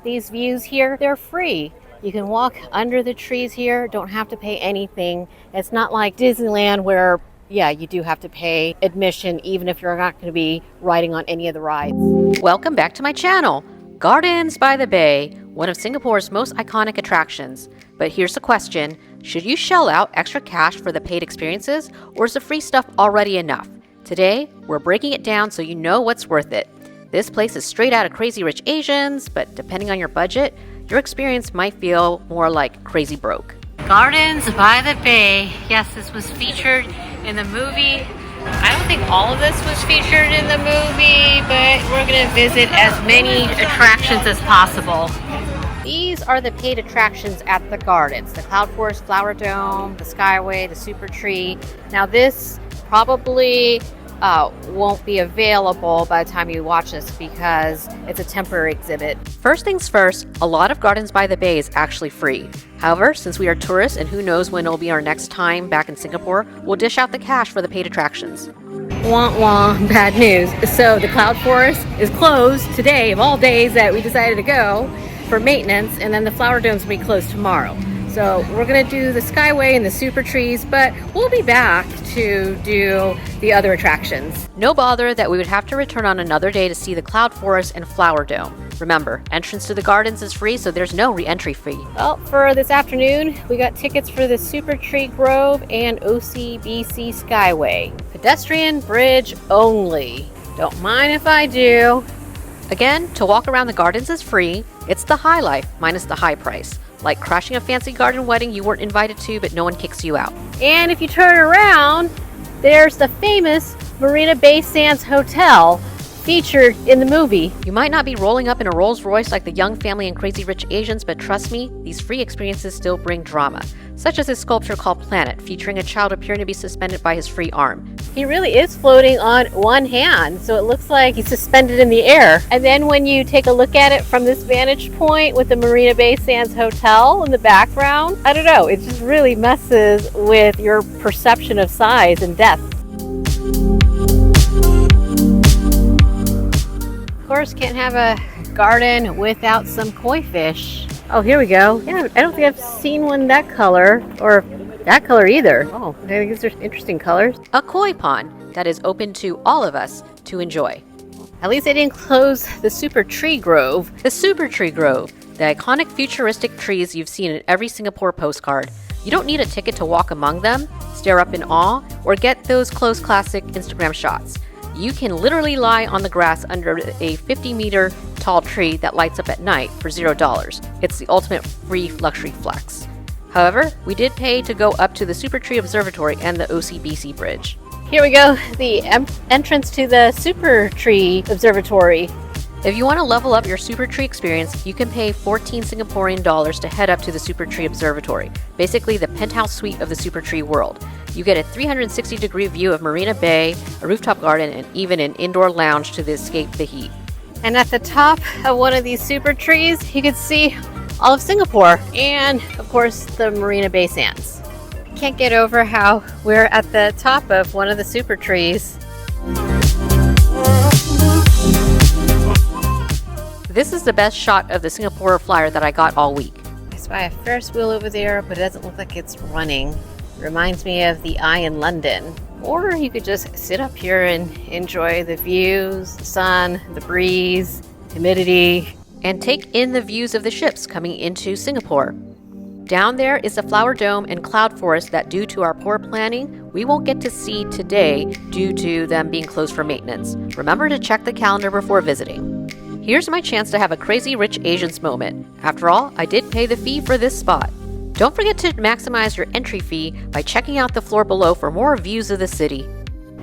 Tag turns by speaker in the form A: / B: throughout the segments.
A: These views here, they're free. You can walk under the trees here, don't have to pay anything. It's not like Disneyland where, yeah, you do have to pay admission even if you're not going to be riding on any of the rides.
B: Welcome back to my channel, Gardens by the Bay, one of Singapore's most iconic attractions. But here's the question, should you shell out extra cash for the paid experiences, or is the free stuff already enough? Today, we're breaking it down so you know what's worth it. This place is straight out of Crazy Rich Asians, but depending on your budget, your experience might feel more like crazy broke.
A: Gardens by the Bay. Yes, this was featured in the movie. I don't think all of this was featured in the movie, but we're going to visit as many attractions as possible. These are the paid attractions at the gardens. The Cloud Forest Flower Dome, the Skyway, the Supertree. Now this probably won't be available by the time you watch this because it's a temporary exhibit.
B: First things first, a lot of Gardens by the Bay is actually free. However, since we are tourists and who knows when it'll be our next time back in Singapore, we'll dish out the cash for the paid attractions.
A: Wah wah, bad news. So the Cloud Forest is closed today, of all days that we decided to go, for maintenance, and then the Flower Dome's will be closed tomorrow. So we're going to do the Skyway and the Super Trees, but we'll be back to do the other attractions.
B: No bother that we would have to return on another day to see the Cloud Forest and Flower Dome. Remember, entrance to the gardens is free, so there's no re-entry fee.
A: Well, for this afternoon, we got tickets for the Supertree Grove and OCBC Skyway. Pedestrian bridge only. Don't mind if I do.
B: Again, to walk around the gardens is free. It's the high life minus the high price. Like crashing a fancy garden wedding you weren't invited to, but no one kicks you out.
A: And if you turn around, there's the famous Marina Bay Sands Hotel featured in the movie.
B: You might not be rolling up in a Rolls Royce like the young family in Crazy Rich Asians, but trust me, these free experiences still bring drama, such as this sculpture called Planet, featuring a child appearing to be suspended by his free arm.
A: He really is floating on one hand, so it looks like he's suspended in the air. And then when you take a look at it from this vantage point with the Marina Bay Sands Hotel in the background, I don't know, it just really messes with your perception of size and depth. Of course, can't have a garden without some koi fish. Oh, here we go. Yeah, I don't think I've seen one that color, or that color either. Oh, I think these are interesting colors.
B: A koi pond that is open to all of us to enjoy.
A: At least they didn't close the Supertree Grove.
B: The Supertree Grove, the iconic futuristic trees you've seen in every Singapore postcard. You don't need a ticket to walk among them, stare up in awe, or get those close classic Instagram shots. You can literally lie on the grass under a 50-meter tall tree that lights up at night for $0. It's the ultimate free luxury flex. However, we did pay to go up to the Supertree Observatory and the OCBC Bridge.
A: Here we go, the entrance to the Supertree Observatory.
B: If you want to level up your Supertree experience, you can pay 14 Singaporean dollars to head up to the Supertree Observatory, basically the penthouse suite of the Supertree world. You get a 360-degree view of Marina Bay, a rooftop garden, and even an indoor lounge to escape the heat.
A: And at the top of one of these super trees, you can see all of Singapore and, of course, the Marina Bay Sands. Can't get over how we're at the top of one of the super trees.
B: This is the best shot of the Singapore flyer that I got all week.
A: I spy a Ferris wheel over there, but it doesn't look like it's running. Reminds me of the Eye in London. Or you could just sit up here and enjoy the views, the sun, the breeze, humidity,
B: and take in the views of the ships coming into Singapore. Down there is the Flower Dome and Cloud Forest that, due to our poor planning, we won't get to see today due to them being closed for maintenance. Remember to check the calendar before visiting. Here's my chance to have a Crazy Rich Asians moment. After all, I did pay the fee for this spot. Don't forget to maximize your entry fee by checking out the floor below for more views of the city.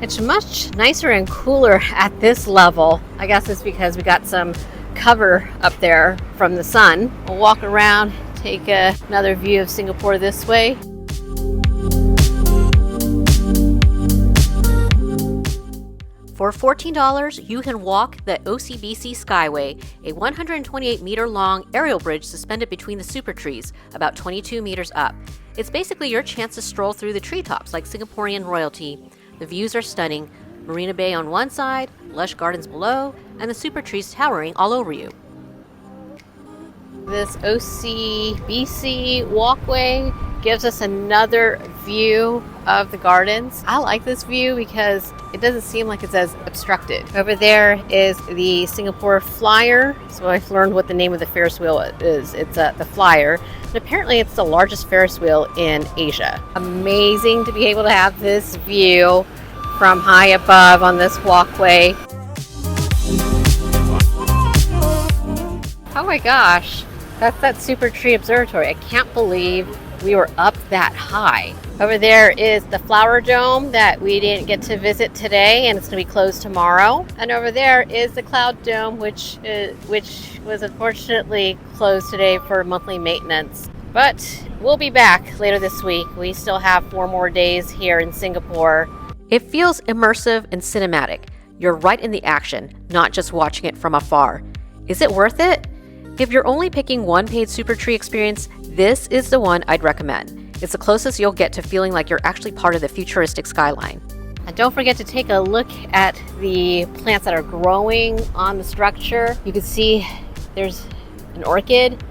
A: It's much nicer and cooler at this level. I guess it's because we got some cover up there from the sun. We'll walk around, take another view of Singapore this way.
B: For $14, you can walk the OCBC Skyway, a 128-meter-long aerial bridge suspended between the super trees, about 22 meters up. It's basically your chance to stroll through the treetops like Singaporean royalty. The views are stunning. Marina Bay on one side, lush gardens below, and the super trees towering all over you.
A: This OCBC walkway gives us another view of the gardens. I like this view because it doesn't seem like it's as obstructed. Over there is the Singapore Flyer. So I've learned what the name of the Ferris wheel is. It's the Flyer. And apparently it's the largest Ferris wheel in Asia. Amazing to be able to have this view from high above on this walkway. Oh my gosh, that's that Supertree Observatory. I can't believe we were up that high. Over there is the flower dome that we didn't get to visit today, and it's going to be closed tomorrow. And over there is the cloud dome, which was unfortunately closed today for monthly maintenance. But we'll be back later this week. We still have 4 more days here in Singapore.
B: It feels immersive and cinematic. You're right in the action, not just watching it from afar. Is it worth it? If you're only picking one paid Supertree experience, this is the one I'd recommend. It's the closest you'll get to feeling like you're actually part of the futuristic skyline.
A: And don't forget to take a look at the plants that are growing on the structure. You can see there's an orchid.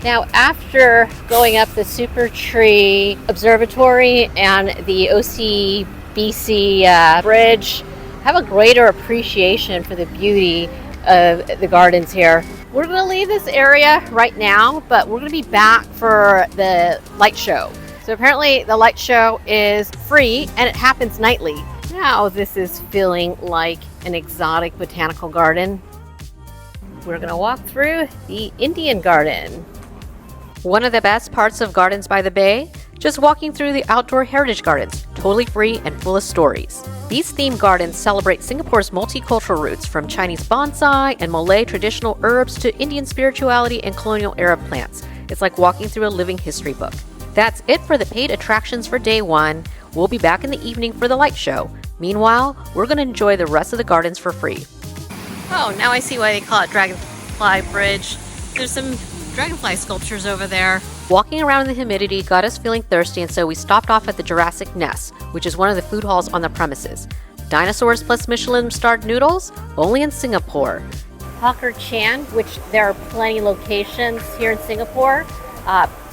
A: Now, after going up the Supertree Observatory and the OCBC bridge, have a greater appreciation for the beauty of the gardens here. We're going to leave this area right now, but we're going to be back for the light show. So apparently the light show is free and it happens nightly. Now this is feeling like an exotic botanical garden. We're going to walk through the Indian garden.
B: One of the best parts of Gardens by the Bay? Just walking through the outdoor heritage gardens, totally free and full of stories. These themed gardens celebrate Singapore's multicultural roots, from Chinese bonsai and Malay traditional herbs to Indian spirituality and colonial era plants. It's like walking through a living history book. That's it for the paid attractions for day 1. We'll be back in the evening for the light show. Meanwhile, we're going to enjoy the rest of the gardens for free.
A: Oh, now I see why they call it Dragonfly Bridge. There's some dragonfly sculptures over there.
B: Walking around in the humidity got us feeling thirsty, and so we stopped off at the Jurassic Nest, which is one of the food halls on the premises. Dinosaurs plus Michelin-starred noodles? Only in Singapore.
A: Hawker Chan, which there are plenty of locations here in Singapore.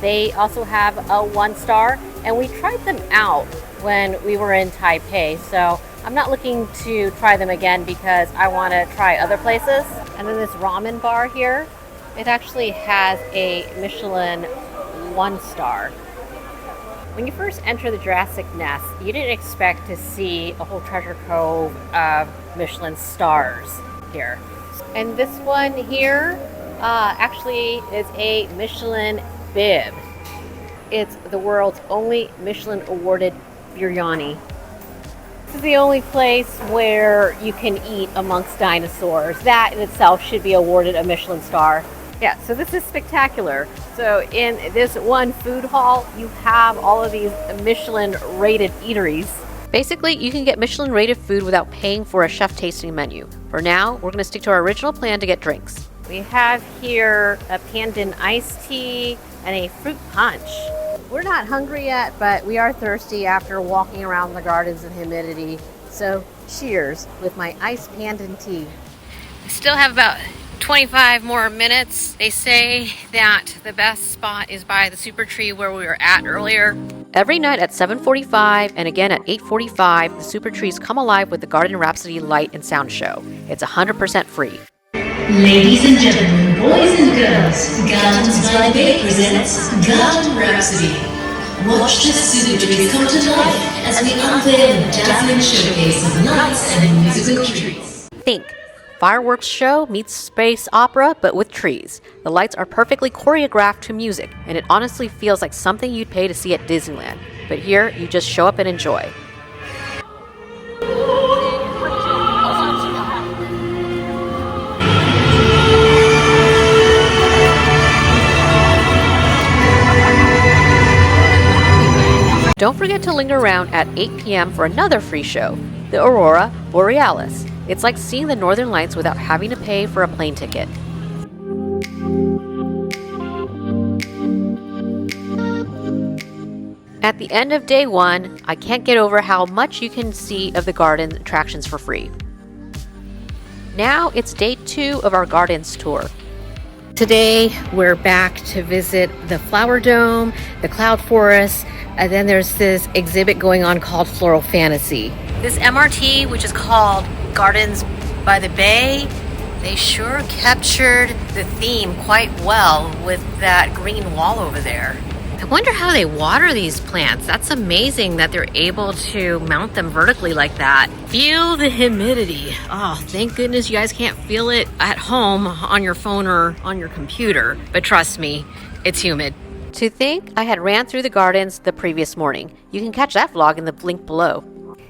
A: They also have a 1-star, and we tried them out when we were in Taipei. So I'm not looking to try them again because I want to try other places. And then this ramen bar here, it actually has a Michelin 1-star. When you first enter the Jurassic Nest, you didn't expect to see a whole treasure trove of Michelin stars here. And this one here actually is a Michelin bib. It's the world's only Michelin awarded biryani. This is the only place where you can eat amongst dinosaurs. That in itself should be awarded a Michelin star. Yeah, so this is spectacular. So in this one food hall, you have all of these Michelin rated eateries.
B: Basically, you can get Michelin rated food without paying for a chef tasting menu. For now, we're going to stick to our original plan to get drinks.
A: We have here a pandan iced tea and a fruit punch. We're not hungry yet, but we are thirsty after walking around the gardens in humidity. So cheers with my iced pandan tea. We still have about 25 more minutes. They say that the best spot is by the Supertree where we were at earlier.
B: Every night at 7:45 and again at 8:45, the Supertrees come alive with the Garden Rhapsody light and sound show. It's 100% free.
C: Ladies and gentlemen, boys and girls, Gardens by the Bay presents Garden Rhapsody. Watch the Supertrees come to life as we unveil a dazzling showcase of lights and musical trees.
B: Think fireworks show meets space opera, but with trees. The lights are perfectly choreographed to music, and it honestly feels like something you'd pay to see at Disneyland. But here, you just show up and enjoy. Don't forget to linger around at 8 p.m. for another free show, the Aurora Borealis. It's like seeing the northern lights without having to pay for a plane ticket. At the end of day 1, I can't get over how much you can see of the garden attractions for free. Now it's day 2 of our gardens tour. Today, we're back to visit the Flower Dome, the Cloud Forest, and then there's this exhibit going on called Floral Fantasy. This MRT, which is called Gardens by the Bay, they sure captured the theme quite well with that green wall over there. I wonder how they water these plants. That's amazing that they're able to mount them vertically like that. Feel the humidity. Oh, thank goodness you guys can't feel it at home on your phone or on your computer. But trust me, it's humid. To think I had ran through the gardens the previous morning. You can catch that vlog in the link below.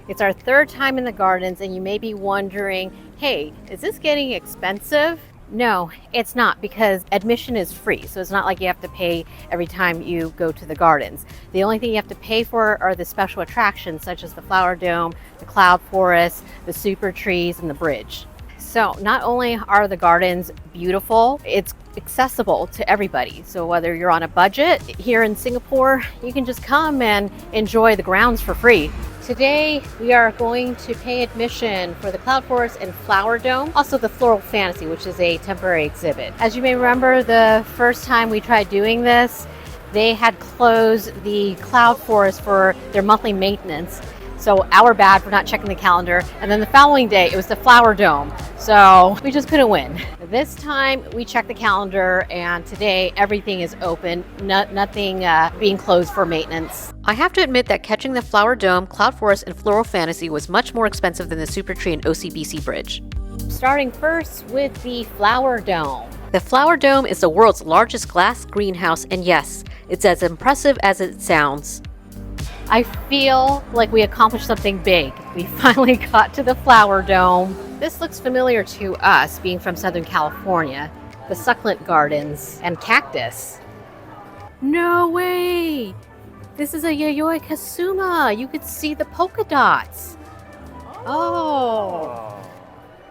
B: It's our third time in the gardens, and you may be wondering, hey, is this getting expensive? No, it's not, because admission is free. So it's not like you have to pay every time you go to the gardens. The only thing you have to pay for are the special attractions, such as the Flower Dome, the Cloud Forest, the super trees, and the bridge. So not only are the gardens beautiful, it's accessible to everybody. So whether you're on a budget here in Singapore, you can just come and enjoy the grounds for free. Today, we are going to pay admission for the Cloud Forest and Flower Dome, also the Floral Fantasy, which is a temporary exhibit. As you may remember, the first time we tried doing this, they had closed the Cloud Forest for their monthly maintenance. So our bad for not checking the calendar. And then the following day, it was the Flower Dome. So we just couldn't win. This time we checked the calendar, and today everything is open, nothing being closed for maintenance. I have to admit that catching the Flower Dome, Cloud Forest, and Floral Fantasy was much more expensive than the Supertree and OCBC Bridge. Starting first with the Flower Dome. The Flower Dome is the world's largest glass greenhouse, and yes, it's as impressive as it sounds. I feel like we accomplished something big. We finally got to the Flower Dome. This looks familiar to us, being from Southern California. The succulent gardens and cactus. No way! This is a Yayoi Kasuma. You could see the polka dots. Oh!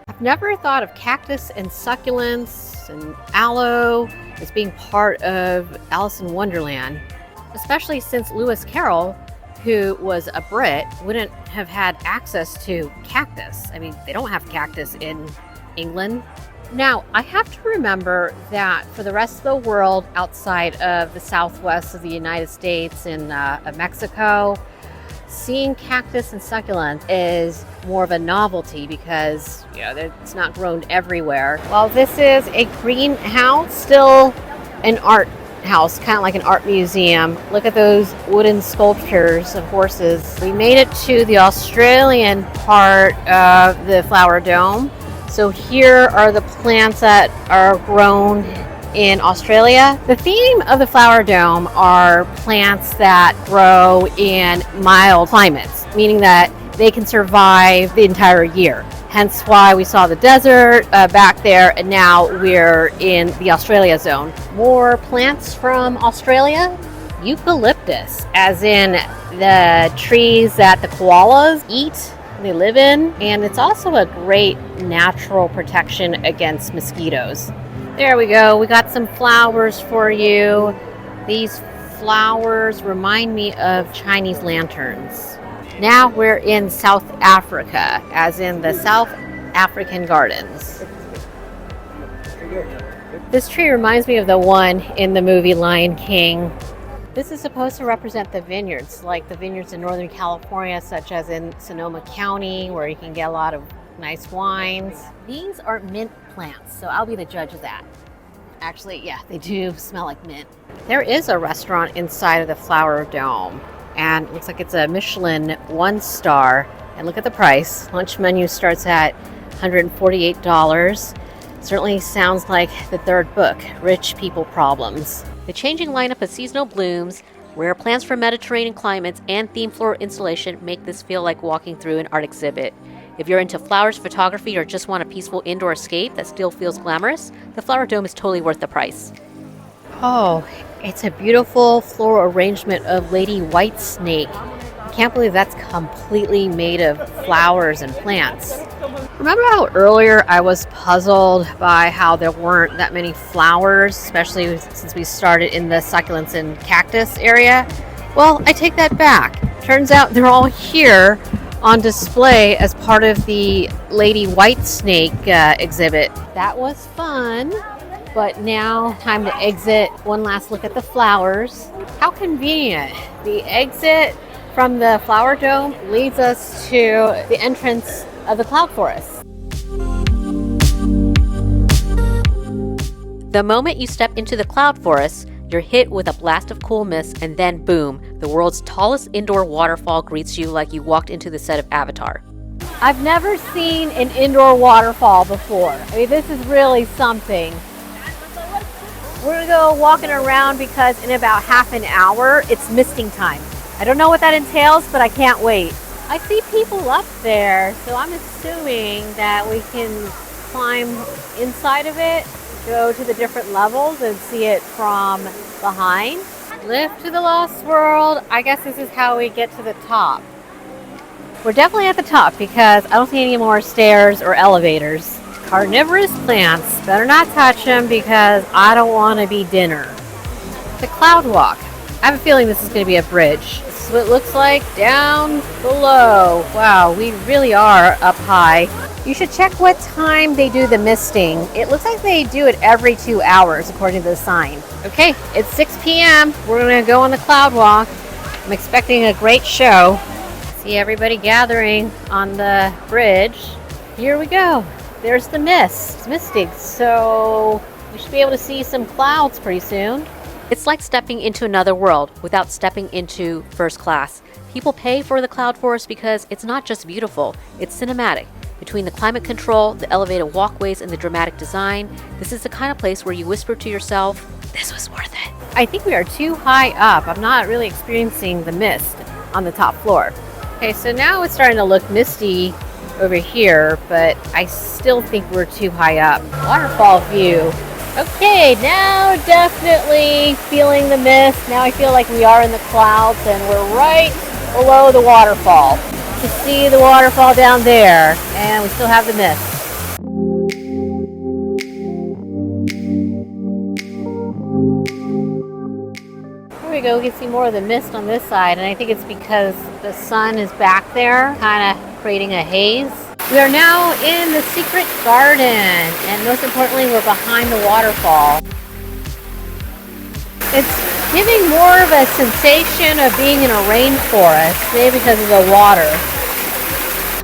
B: I've never thought of cactus and succulents and aloe as being part of Alice in Wonderland, especially since Lewis Carroll, who was a Brit, wouldn't have had access to cactus. I mean, they don't have cactus in England. Now, I have to remember that for the rest of the world outside of the southwest of the United States and of Mexico, seeing cactus and succulent is more of a novelty because, you know, it's not grown everywhere. Well, this is a greenhouse, still an art house, kind of like an art museum. Look at those wooden sculptures of horses. We made it to the Australian part of the Flower Dome. So here are the plants that are grown in Australia. The theme of the Flower Dome are plants that grow in mild climates, meaning that they can survive the entire year. Hence why we saw the desert back there, and now we're in the Australia zone. More plants from Australia. Eucalyptus, as in the trees that the koalas eat, they live in, and it's also a great natural protection against mosquitoes. There we go, we got some flowers for you. These flowers remind me of Chinese lanterns. Now we're in South Africa, as in the South African gardens. This tree reminds me of the one in the movie Lion King. This is supposed to represent the vineyards, like the vineyards in Northern California, such as in Sonoma County, where you can get a lot of nice wines. These are mint plants, so I'll be the judge of that. Actually, yeah, they do smell like mint. There is a restaurant inside of the Flower Dome, and it looks like it's a Michelin 1-star. And look at the price. Lunch menu starts at $148. Certainly sounds like the third book, Rich People Problems. The changing lineup of seasonal blooms, rare plants from Mediterranean climates, and themed floral installation make this feel like walking through an art exhibit. If you're into flowers, photography, or just want a peaceful indoor escape that still feels glamorous, the Flower Dome is totally worth the price. Oh, it's a beautiful floral arrangement of Lady Whitesnake. I can't believe that's completely made of flowers and plants. Remember how earlier I was puzzled by how there weren't that many flowers, especially since we started in the succulents and cactus area? Well, I take that back. Turns out they're all here on display as part of the Lady Whitesnake exhibit. That was fun.
A: But now, time to exit. One last look at the flowers. How convenient. The exit from the flower dome leads us to the entrance of the cloud forest.
B: The moment you step into the cloud forest, you're hit with a blast of cool mist, and then boom, the world's tallest indoor waterfall greets you like you walked into the set of Avatar.
A: I've never seen an indoor waterfall before. I mean, this is really something. We're gonna go walking around because in about half an hour, it's misting time. I don't know what that entails, but I can't wait. I see people up there, so I'm assuming that we can climb inside of it, go to the different levels and see it from behind. Lift to the Lost World. I guess this is how we get to the top. We're definitely at the top because I don't see any more stairs or elevators. Carnivorous plants. Better not touch them because I don't want to be dinner. The cloud walk. I have a feeling this is going to be a bridge. This is what it looks like down below. Wow, we really are up high. You should check what time they do the misting. It looks like they do it every 2 hours according to the sign. Okay, it's 6 p.m. We're going to go on the cloud walk. I'm expecting a great show. See everybody gathering on the bridge. Here we go. There's the mist. It's misting. So we should be able to see some clouds pretty soon.
B: It's like stepping into another world without stepping into first class. People pay for the cloud forest because it's not just beautiful, it's cinematic. Between the climate control, the elevated walkways, and the dramatic design, this is the kind of place where you whisper to yourself, this was worth it.
A: I think we are too high up. I'm not really experiencing the mist on the top floor. Okay, so now it's starting to look misty over here, but I still think we're too high up. Waterfall view. Okay, now definitely feeling the mist. Now I feel like we are in the clouds and we're right below the waterfall. To see the waterfall down there, and we still have the mist. Here we go, we can see more of the mist on this side, and I think it's because the sun is back there, kind of creating a haze. We are now in the secret garden, and most importantly, we're behind the waterfall. It's giving more of a sensation of being in a rainforest, maybe because of the water.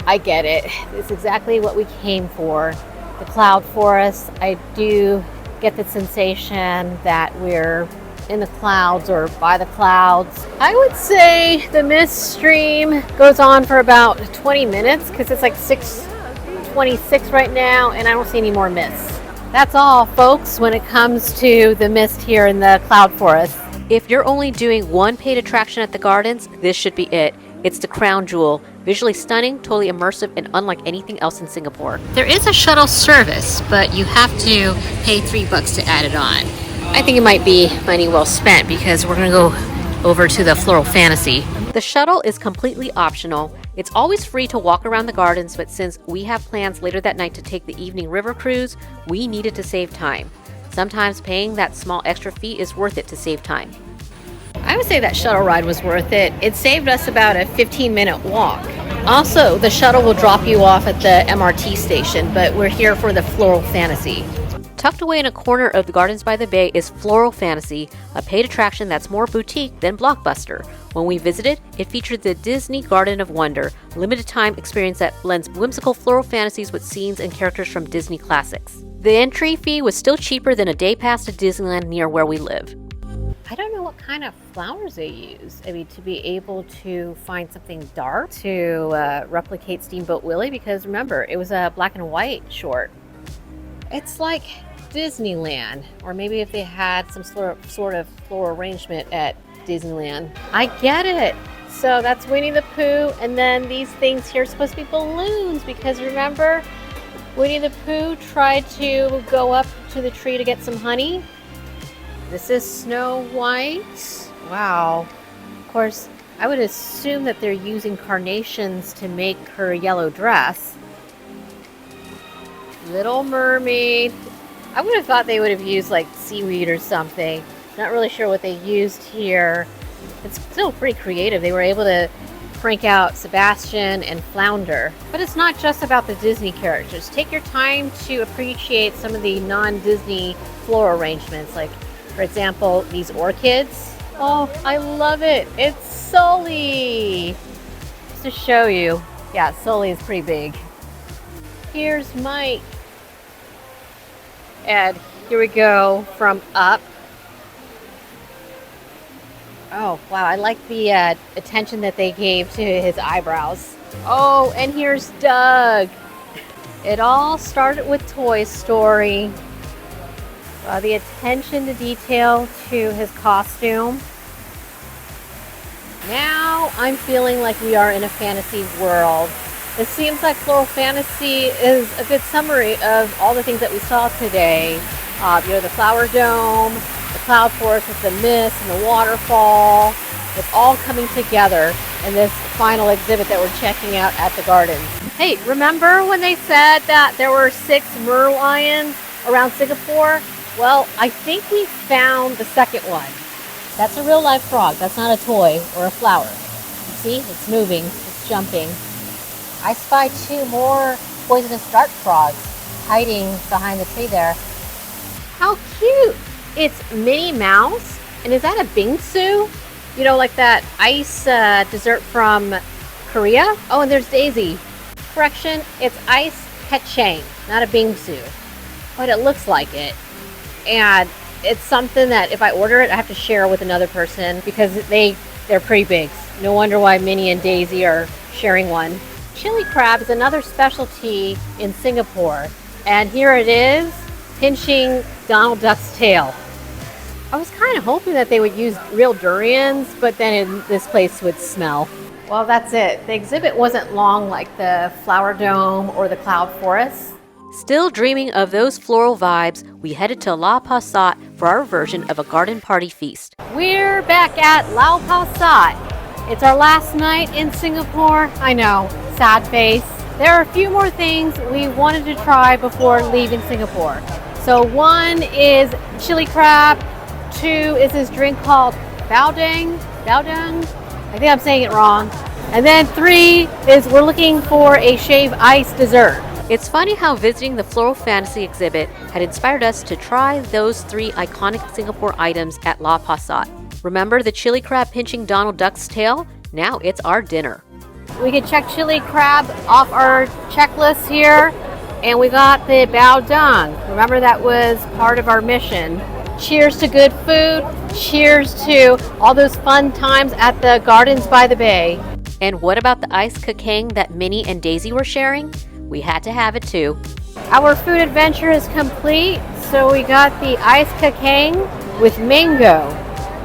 A: I get it. It's exactly what we came for. The cloud forest. I do get the sensation that we're in the clouds or by the clouds. I would say the mist stream goes on for about 20 minutes because it's like 6:26 right now and I don't see any more mist. That's all, folks, when it comes to the mist here in the cloud forest.
B: If you're only doing one paid attraction at the gardens, this should be it. It's the crown jewel. Visually stunning, totally immersive, and unlike anything else in Singapore.
A: There is a shuttle service, but you have to pay $3 to add it on. I think it might be money well spent because we're going to go over to the Floral Fantasy.
B: The shuttle is completely optional. It's always free to walk around the gardens, but since we have plans later that night to take the evening river cruise, we needed to save time. Sometimes paying that small extra fee is worth it to save time.
A: I would say that shuttle ride was worth it. It saved us about a 15-minute walk. Also, the shuttle will drop you off at the MRT station, but we're here for the Floral Fantasy.
B: Tucked away in a corner of the Gardens by the Bay is Floral Fantasy, a paid attraction that's more boutique than blockbuster. When we visited, it featured the Disney Garden of Wonder, a limited-time experience that blends whimsical floral fantasies with scenes and characters from Disney classics. The entry fee was still cheaper than a day pass to Disneyland near where we live.
A: I don't know what kind of flowers they use. I mean, to be able to find something dark to replicate Steamboat Willie, because remember, it was a black and white short. It's like Disneyland, or maybe if they had some sort of floral arrangement at Disneyland. I get it. So that's Winnie the Pooh, and then these things here are supposed to be balloons, because remember, Winnie the Pooh tried to go up to the tree to get some honey. This is Snow White. Wow. Of course, I would assume that they're using carnations to make her yellow dress. Little Mermaid. I would have thought they would have used like seaweed or something. Not really sure what they used here. It's still pretty creative. They were able to crank out Sebastian and Flounder. But it's not just about the Disney characters. Take your time to appreciate some of the non-Disney floral arrangements, like, for example, these orchids. Oh, I love it. It's Sully. Just to show you. Yeah, Sully is pretty big. Here's Mike. And here we go from up. Oh, wow, I like the attention that they gave to his eyebrows. Oh, and here's Doug. It all started with Toy Story. The attention to detail to his costume. Now I'm feeling like we are in a fantasy world. It seems like Floral Fantasy is a good summary of all the things that we saw today. The flower dome, the cloud forest with the mist and the waterfall. It's all coming together in this final exhibit that we're checking out at the gardens. Hey, remember when they said that there were 6 merlions around Singapore? Well, I think we found the second one. That's a real life frog. That's not a toy or a flower. You see, it's moving, it's jumping. I spy 2 more poisonous dart frogs hiding behind the tree there. How cute! It's Minnie Mouse. And is that a bingsu? You know, like that ice dessert from Korea? Oh, and there's Daisy. Correction, it's ice kachang, not a bingsu. But it looks like it. And it's something that if I order it, I have to share with another person because they're pretty big. No wonder why Minnie and Daisy are sharing one. Chili crab is another specialty in Singapore. And here it is, pinching Donald Duck's tail. I was kind of hoping that they would use real durians, but then this place would smell. Well, that's it. The exhibit wasn't long like the flower dome or the cloud forest.
B: Still dreaming of those floral vibes, we headed to Lau Pa Sat for our version of a garden party feast.
A: We're back at Lau Pa Sat. It's our last night in Singapore. I know, sad face. There are a few more things we wanted to try before leaving Singapore. So 1 is chili crab, 2 is this drink called Baodang. I think I'm saying it wrong. And then 3 is we're looking for a shave ice dessert.
B: It's funny how visiting the Floral Fantasy exhibit had inspired us to try those 3 iconic Singapore items at Lau Pa Sat. Remember the chili crab pinching Donald Duck's tail? Now it's our dinner.
A: We could check chili crab off our checklist here, and we got the bao dang. Remember that was part of our mission. Cheers to good food. Cheers to all those fun times at the Gardens by the Bay.
B: And what about the iced kachang that Minnie and Daisy were sharing? We had to have it too.
A: Our food adventure is complete, so we got the iced kachang with mango.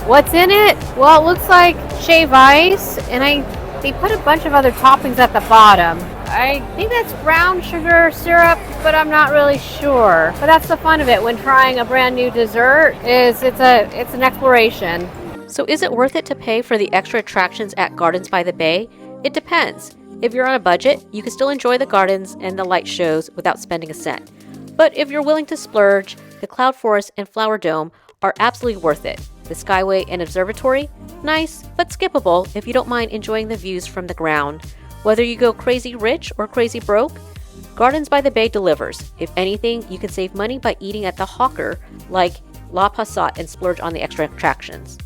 A: What's in it? Well, it looks like shave ice, and they put a bunch of other toppings at the bottom. I think that's brown sugar syrup, but I'm not really sure. But that's the fun of it when trying a brand new dessert, is it's an exploration.
B: So is it worth it to pay for the extra attractions at Gardens by the Bay? It depends. If you're on a budget, you can still enjoy the gardens and the light shows without spending a cent. But if you're willing to splurge, the Cloud Forest and Flower Dome are absolutely worth it. The Skyway and Observatory, nice, but skippable if you don't mind enjoying the views from the ground. Whether you go crazy rich or crazy broke, Gardens by the Bay delivers. If anything, you can save money by eating at the Hawker, like Lau Pa Sat, and splurge on the extra attractions.